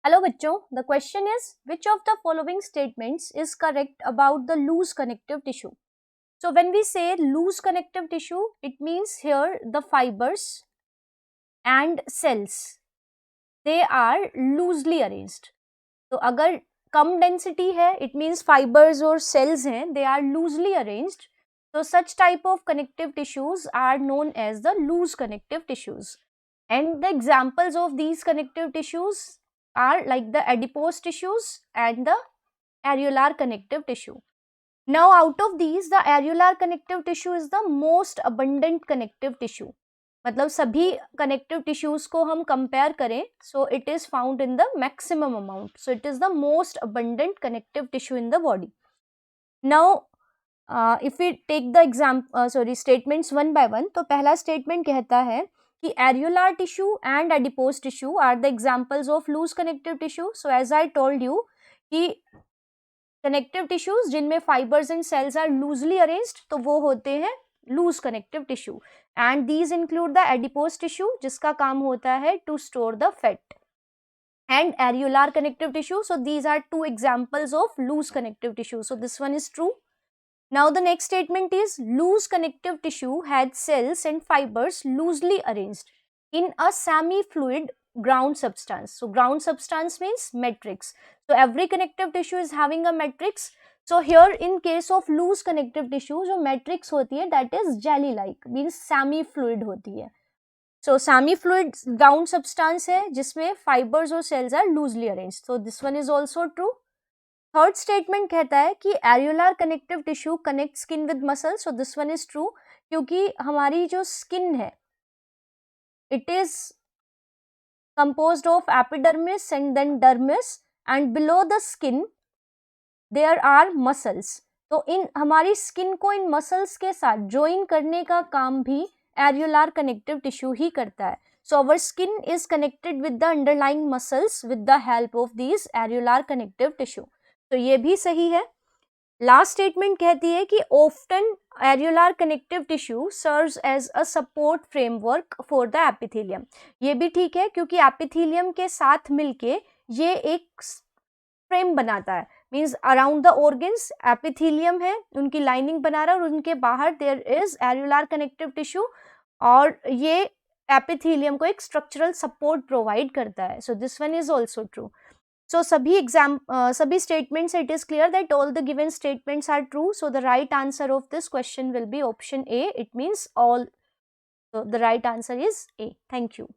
Hello बच्चों, the question is which of the following statements is correct about the loose connective tissue? So when we say loose connective tissue, it means here the fibers and cells, they are loosely arranged. तो अगर कम density है, it means fibers और cells हैं, they are loosely arranged. So such type of connective tissues are known as the loose connective tissues. And the examples of these connective tissues are like the adipose tissues and the areolar connective tissue. Now out of these, the areolar connective tissue is the most abundant connective tissue. मतलब सभी connective tissues को हम compare करें, so it is found in the maximum amount. So it is the most abundant connective tissue in the body. Now if we take the statements one by one, तो पहला statement कहता है कि areolar tissue and adipose tissue are the examples of loose connective tissue. So as I told you कि connective tissues जिनमें fibers and cells are loosely arranged, तो वो होते हैं loose connective tissue. And these include the adipose tissue जिसका काम होता है to store the fat, and areolar connective tissue. So these are two examples of loose connective tissue. So this one is true. Now the next statement is loose connective tissue had cells and fibers loosely arranged in a semi-fluid ground substance. So ground substance means matrix. So every connective tissue is having a matrix. So here in case of loose connective tissue, जो matrix होती है that is jelly like, means semi-fluid होती है. So semi-fluid ground substance है जिसमें fibers और cells are loosely arranged. So this one is also true. Third statement कहता है कि areolar connective tissue connect skin with muscle. So this one is true क्योंकि हमारी जो स्किन है it is composed of epidermis and then dermis and below the skin there are muscles. तो इन हमारी स्किन को इन मसल्स के साथ ज्वाइन करने का काम भी एरियोलर कनेक्टिव टिश्यू ही करता है. So our skin is connected with the underlying muscles with the help of these areolar connective tissue. तो ये भी सही है. लास्ट स्टेटमेंट कहती है कि often areolar connective tissue serves as a support framework for the epithelium. ये भी ठीक है क्योंकि epithelium के साथ मिलके ये एक फ्रेम बनाता है. Means around the organs epithelium है, उनकी लाइनिंग बना रहा है और उनके बाहर there is areolar connective tissue और ये epithelium को एक स्ट्रक्चरल सपोर्ट प्रोवाइड करता है. सो this one is also true. So सभी statements it is clear that all the given statements are true. So the right answer of this question will be option A. It means all. So the right answer is A. Thank you.